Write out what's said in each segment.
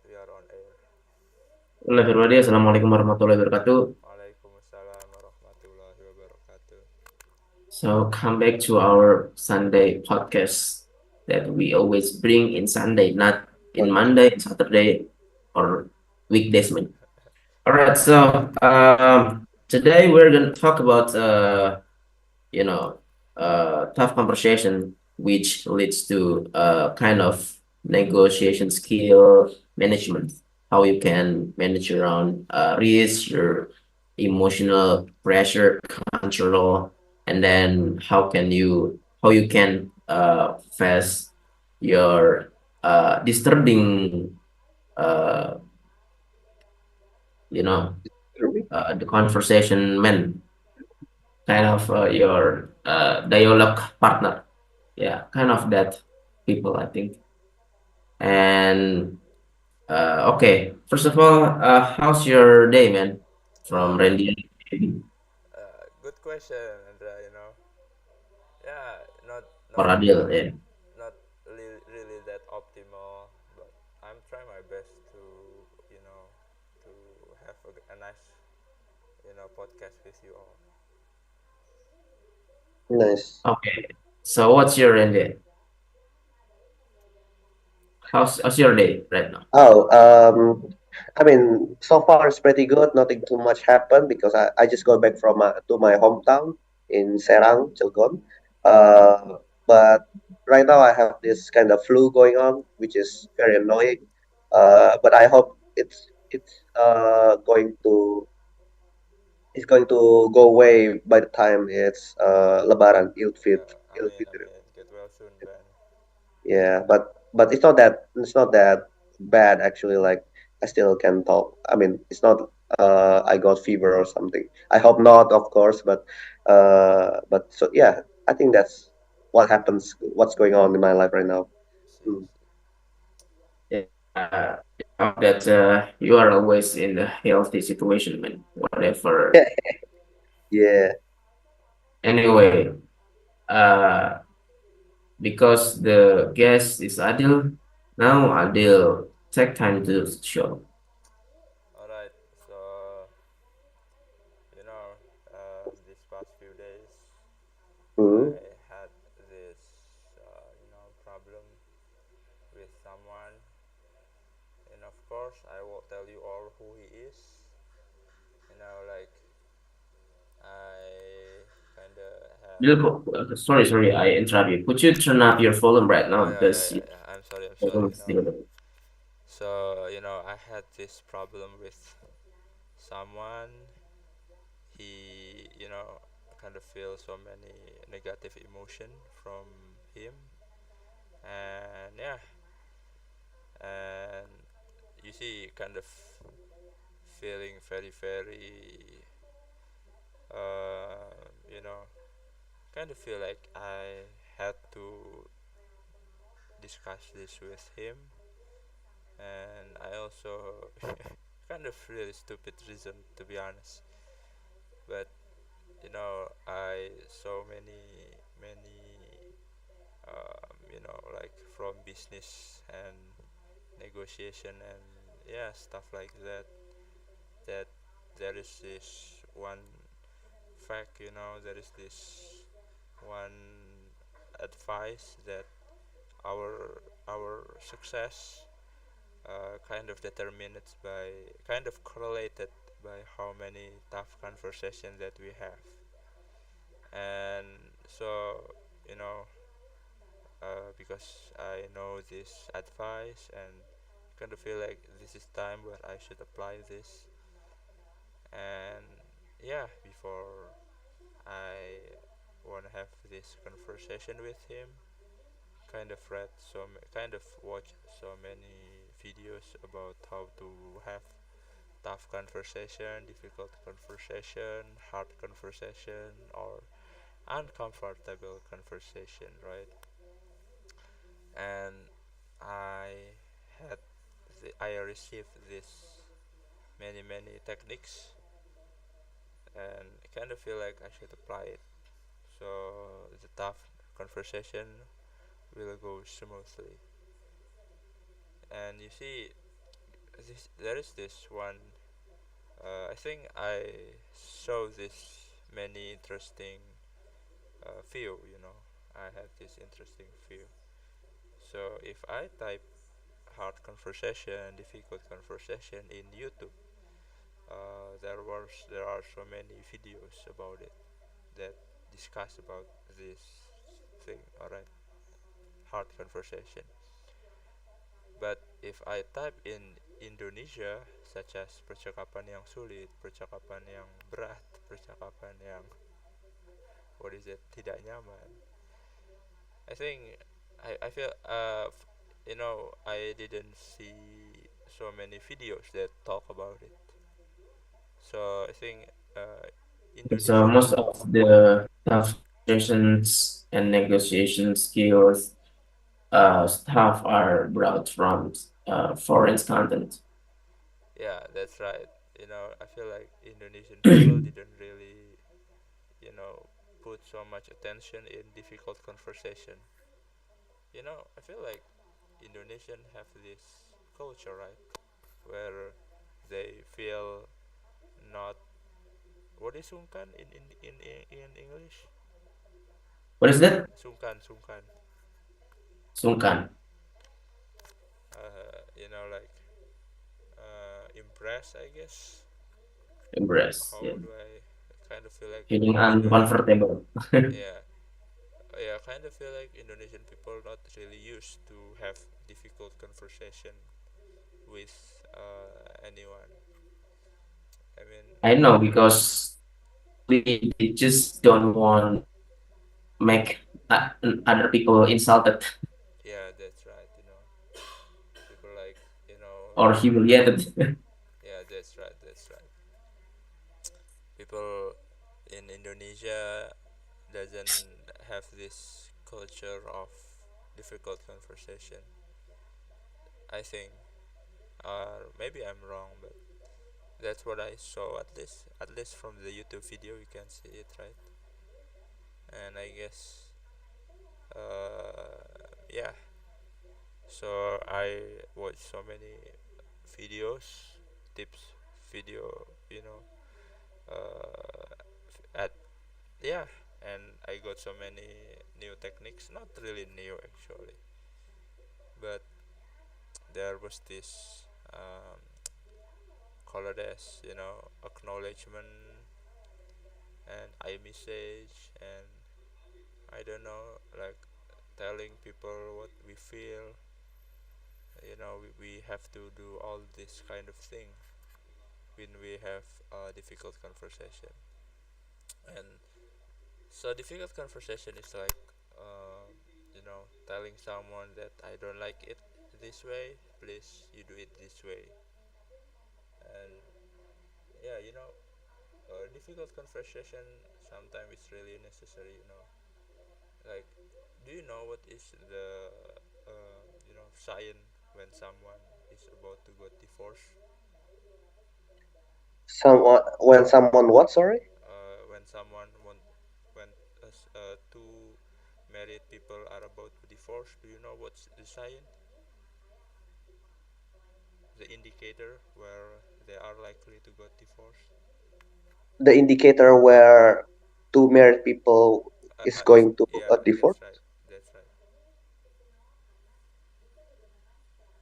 we are on air. Halo everybody, Assalamualaikum warahmatullahi wabarakatuh. Waalaikumsalam warahmatullahi wabarakatuh. So come back to our Sunday podcast that we always bring in Sunday, not in Monday, Saturday, or weekdays, man. All right, so today we're gonna talk about you know tough conversation which leads to kind of negotiation skill management, how you can manage around risk, your emotional pressure control, and then how you can face your disturbing uh, you know the conversation man, kind of your dialogue partner. Yeah, kind of that people, I think. And okay, first of all, how's your day, man? From Uh, Randy Good question, Andra. Yeah, not or not Adil, yeah. not really that optimal, but I'm trying my best to you know to have a nice podcast with you all. Nice. Okay, so what's your Randy? How's your day right now? Oh, I mean, so far it's pretty good. Nothing too much happened because I just got back from to my hometown in Serang, Cilegon. But right now I have this kind of flu going on, which is very annoying. But I hope it's going to go away by the time it's Lebaran, Yeah, Idul amin Fitr. amin. Get well soon, Ben. Yeah, but it's not that bad actually. Like I still can talk. I mean, it's not I got fever or something. I hope not, of course. But so yeah, I think that's what happens. What's going on in my life right now. See, Mm. see. Yeah, I hope that you are always in the healthy situation, man. Whatever. Yeah. Anyway, uh, because the guest is Adil, now Adil take time to show. All right. So these past few days, I Mm. had this problem with someone, and of course I won't tell you all who he is. Like I kind of have. Sorry, I interrupt you. Could you turn up your volume right now Oh yeah, yeah, because yeah, your yeah. I'm sorry, I'm sorry. volume is still low. So I had this problem with someone. He, kind of feel so many negative emotion from him, and yeah, and you see, kind of feeling very, very, you know, kind of feel like I had to discuss this with him, and I also kind of really stupid reason, to be honest, but I so many like from business and negotiation and yeah, stuff like that, that there is this one fact, there is this one advice that our success kind of determined by, kind of correlated by how many tough conversations that we have. And so you know because I know this advice and kind of feel like this is time where I should apply this. And yeah, before I want to have this conversation with him, kind of kind of watch so many videos about how to have tough conversation, difficult conversation, hard conversation, or uncomfortable conversation, right? And I had I received this many techniques, and I kind of feel like I should apply it so the tough conversation will go smoothly. And you see, there is this one. I think I saw this many interesting view. I had this interesting view. So if I type hard conversation, difficult conversation in YouTube, there are so many videos about it that discuss about this thing. Alright, hard conversation. But if I type in Indonesia, such as percakapan yang sulit, percakapan yang berat, percakapan yang what is it, tidak nyaman. I think I feel I didn't see so many videos that talk about it. So I think So Indonesian. most of the tough conversations and negotiation skills stuff are brought from foreign content. Yeah, that's right. I feel like Indonesian people didn't really put so much attention in difficult conversation. I feel like Indonesian have this culture, right, where they feel not. What is sungkan in English? What is that? Sungkan. Sungkan. Like impress, I guess. Embrace. How Yeah. do I kind of feel like Feeling Indonesian? uncomfortable. Yeah, yeah. Kind of feel like Indonesian people not really used to have difficult conversation with anyone. I mean, I know because we just don't want make uh, other people insulted yeah, that's right. People like or humiliated. yeah, that's right. That's right. People in Indonesia doesn't have this culture of difficult conversation. I think, or maybe I'm wrong, but that's what I saw, at least from the YouTube video you can see it, right? And I guess, yeah. So I watched so many videos, tips, video, at yeah, and I got so many new techniques. Not really new actually, but there was this called as acknowledgement and iMessage and I don't know, like telling people what we feel. We have to do all this kind of thing when we have a difficult conversation. And so difficult conversation is like, telling someone that I don't like it this way, please you do it this way. And yeah, difficult conversation sometimes it's really necessary. Like, do you know what is the sign when someone is about to get divorced? Someone when someone what? Sorry. When someone when two married people are about to divorce, do you know what's the sign? The indicator where they are likely to get divorced. The indicator where two married people is Is going to yeah, a divorce. that's right. That's right.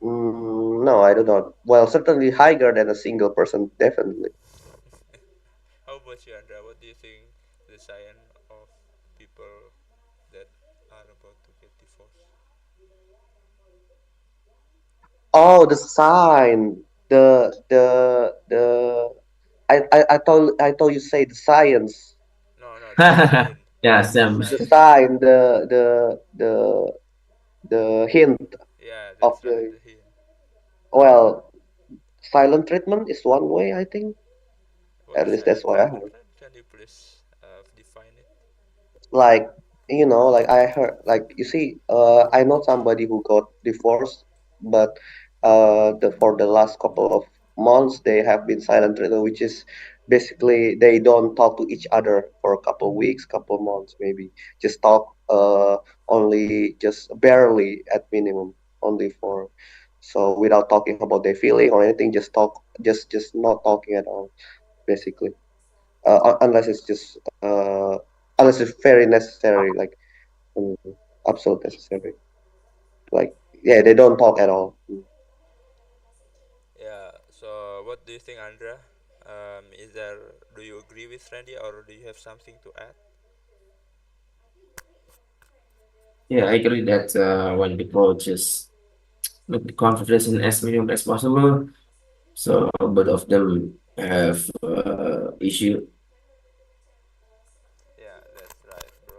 No, I don't know. Well, certainly higher than a single person, definitely. How about you, Andrea? What do you think the sign of people that are about to get divorced? Oh, the sign. The I thought you say the science. No, no, the sign. Yeah, The Sam. The sign. sign, the hint Yeah, of that's right. the The hint. well, silent treatment is one way, I think. What At is least that's silent what I treatment, heard. friend? Can you please define it? Like, like I heard, like you see, I know somebody who got divorced, but the for the last couple of months they have been silent treatment, which is basically they don't talk to each other for a couple of weeks, couple of months, maybe just talk only just barely at minimum, only for So without talking about their feeling or anything, just not talking at all, basically. Unless it's just unless it's very necessary, like mm, absolute necessary. Like yeah, they don't talk at all. Yeah. So, what do you think, Andra? Is there? Do you agree with Randy, or do you have something to add? Yeah, I agree that when people just make the conversation as minimum as possible, so both of them have issue. Yeah, that's right, bro.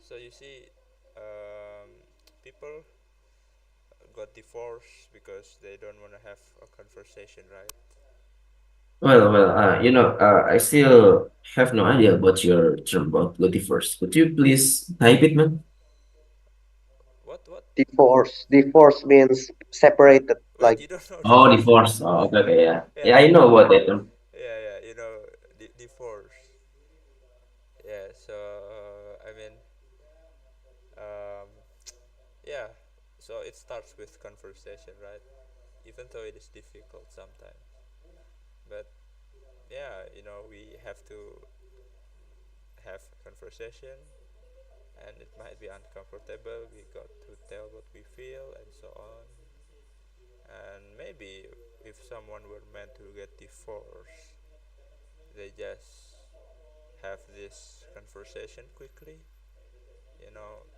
So you see, um, people got divorced because they don't want to have a conversation, right? I still have no idea about your term about go first. Could you please type it, man? What? What? Divorce means separated. Wait, Like you don't know Oh, divorce? divorce. Oh, okay, okay, yeah. Yeah, Yeah, I know about that term. yeah, yeah. You know, divorce. Yeah. So I mean, um, yeah. So it starts with conversation, right? Even though it is difficult sometimes, but yeah, we have to have conversation, and it might be uncomfortable. We got to tell what we feel and so on. And maybe if someone were meant to get divorced, they just have this conversation quickly,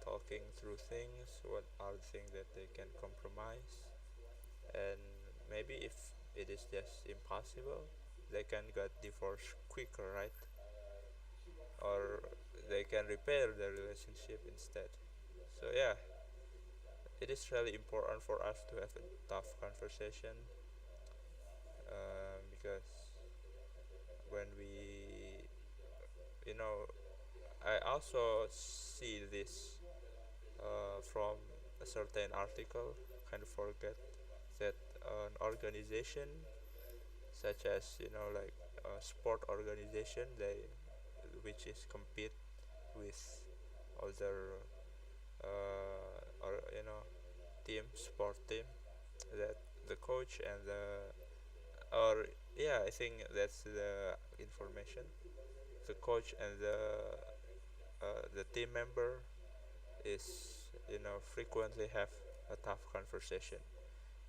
talking through things, what are the things that they can compromise. And maybe if it is just impossible, they can get divorced quicker, right? Or they can repair the relationship instead. So yeah, it is really important for us to have a tough conversation, because when we, you know, I also see this from a certain article. Kind of forget that an organization such as like a sport organization, they which is compete with other or sport team, that the coach and the or yeah, I think that's the information. The coach and the team member is frequently have a tough conversation,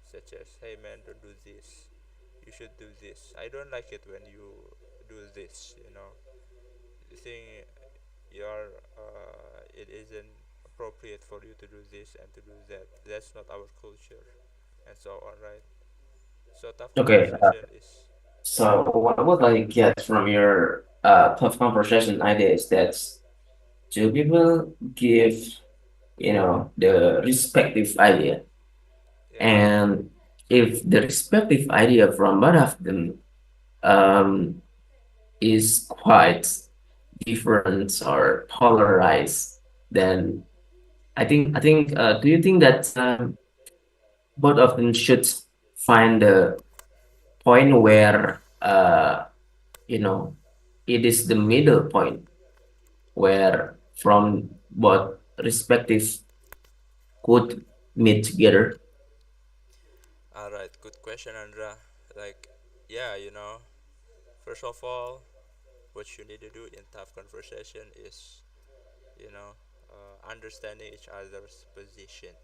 such as, hey man, don't do this, you should do this, I don't like it when you do this, you think you're it isn't appropriate for you to do this and to do that, that's not our culture, and so on, right? So tough Okay, conversation is so what I get from your tough conversation idea is that two people give, the respective idea, yeah. and if the respective idea from both of them um, is quite different or polarized, then I think do you think that both of them should find the point where you know it is the middle point where from both respective could meet together? All right, good question, Andra. Like, yeah, first of all, what you need to do in tough conversation is, understanding each other's position.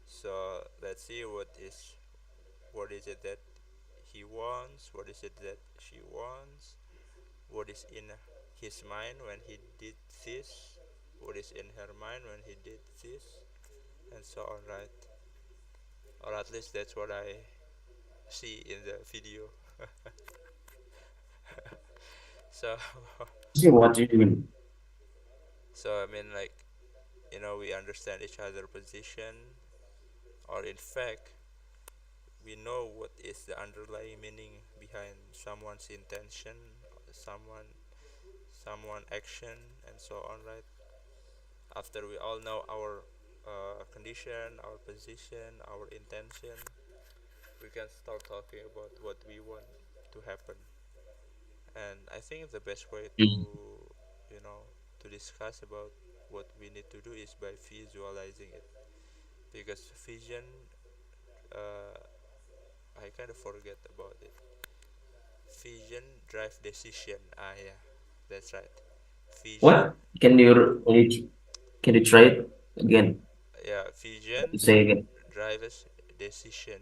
So let's see what is it that he wants, what is it that she wants, what is in his mind when he did this, what is in her mind when he did this, and so on, right? Or at least that's what I see in the video. So, See what do you mean? so I mean, like, we understand each other position, or in fact, we know what is the underlying meaning behind someone's intention, someone, someone action, and so on, right? After we all know our condition, our position, our intention, we can start talking about what we want to happen. And I think the best way to, Mm. to discuss about what we need to do is by visualizing it, because vision kind of forget about it. Vision drive decision. Ah, yeah, that's right. Vision, What? Can you try it again? yeah, vision Say again. drives decision.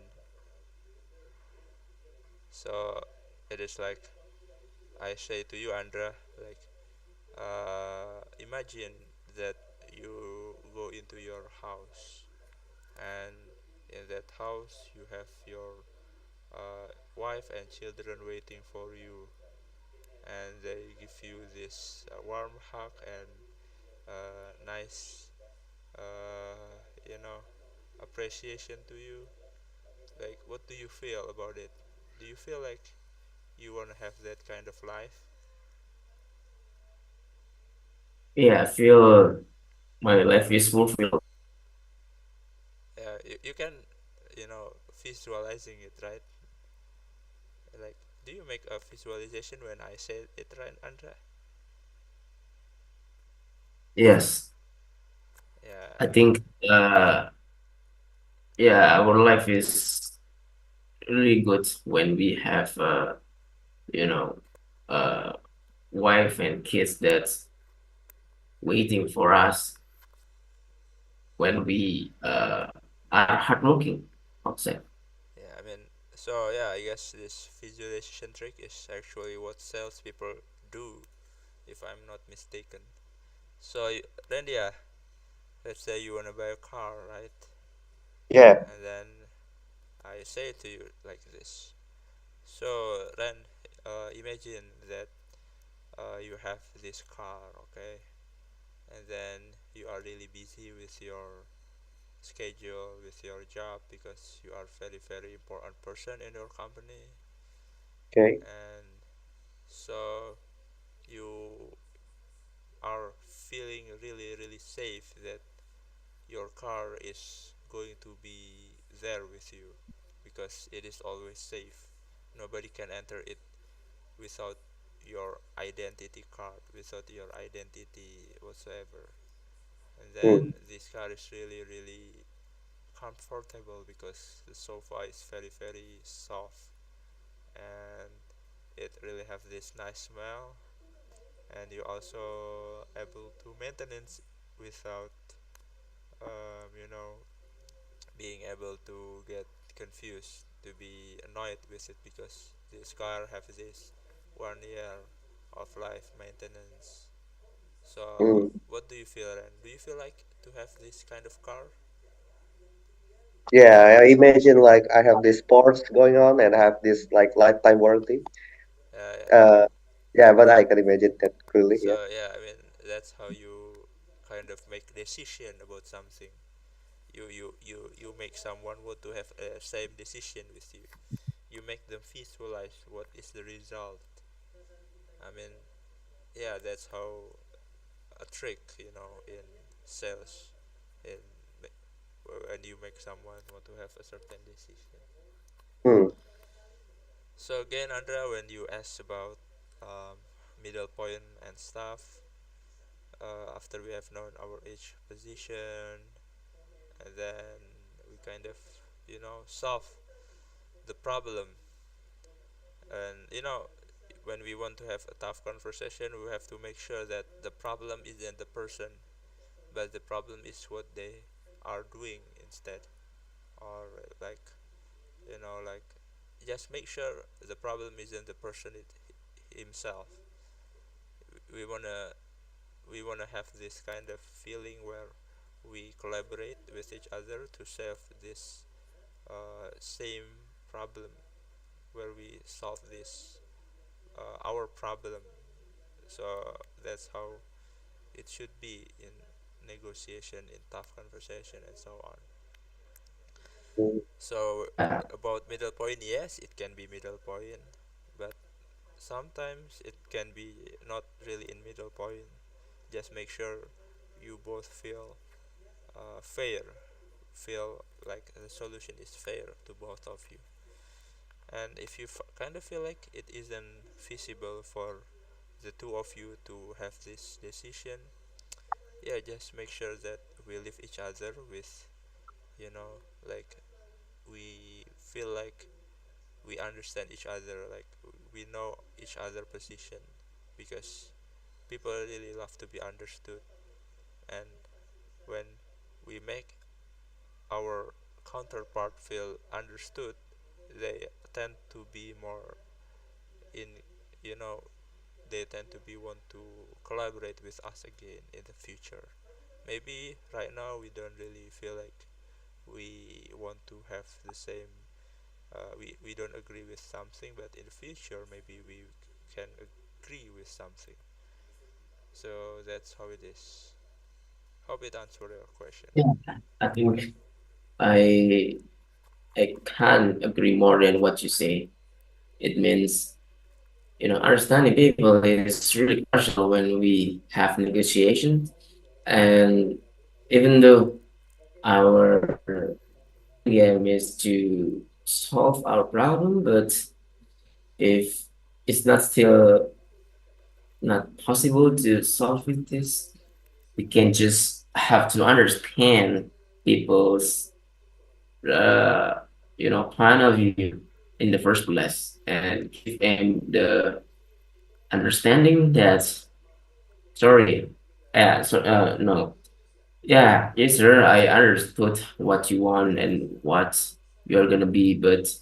So it is like I say to you, Andra, like imagine that you go into your house, and in that house you have your wife and children waiting for you, and they give you this warm hug and nice, you know, appreciation to you. Like, what do you feel about it? Do you feel like you want to have that kind of life? Yeah, I feel my life is fulfilled. Yeah, you can, visualizing it, right? Like, do you make a visualization when I say it, right, Andra? Yes, Yeah, I think uh yeah, our life is really good when we have you know uh wife and kids that's waiting for us when we are hardworking outside. yeah. I mean, so yeah, I guess this visualization trick is actually what salespeople do, if I'm not mistaken. So, Randy, yeah, let's say you wanna buy a car, right? Yeah. And then I say to you like this. So, Ren, imagine that you have this car, okay? And then you are really busy with your schedule, with your job, because you are very, very important person in your company. Okay. And so you are feeling really, really safe that your car is going to be there with you because it is always safe. Nobody can enter it without your identity card, without your identity whatsoever. And then Mm. this car is really, really comfortable because the sofa is very, very soft, and it really have this nice smell, and you also able to maintenance without being able to get confused, to be annoyed with it, because this car have this 1 year of life maintenance. So Mm. what do you feel, and do you feel like to have this kind of car? Yeah, I imagine like I have this Porsche going on and I have this like lifetime warranty. Yeah. Uh, yeah, but I can imagine that clearly. So Yeah. yeah, I mean, that's how you kind of make decision about something. You make someone want to have a same decision with you. You make them visualize what is the result. I mean, yeah, that's how a trick, in sales, in when you make someone want to have a certain decision. Mm. So again, Andrea, when you ask about um, middle point and stuff, after we have known our each position, and then we kind of, solve the problem. And when we want to have a tough conversation, we have to make sure that the problem isn't the person, but the problem is what they are doing instead. Or like, like, just make sure the problem isn't the person himself. We wanna we wanna have this kind of feeling where we collaborate with each other to solve this same problem, where we solve this our problem. So that's how it should be in negotiation, in tough conversation, and so on. Mm. So Uh, about middle point, yes, it can be middle point, but sometimes it can be not really in middle point. Just make sure you both fair, feel like the solution is fair to both of you. And if you kind of feel like it isn't feasible for the two of you to have this decision, yeah, just make sure that we leave each other with, like, we feel like we understand each other, like we know each other position, because people really love to be understood. And when we make our counterpart feel understood, they tend to be more in, you know, they tend to be want to collaborate with us again in the future. Maybe right now we don't really feel like we want to have the same, we don't agree with something, but in the future maybe we can agree with something. So that's how it is. Hope it answered your question. Yeah, I think I I can't agree more than what you say. It means, understanding people is really crucial when we have negotiations. And even though our game is to solve our problem, but if it's not still not possible to solve with this, we can just have to understand people's uh, point of view in the first place and give them the understanding that, sorry, no, yeah, yes sir, I understood what you want and what you're gonna be, but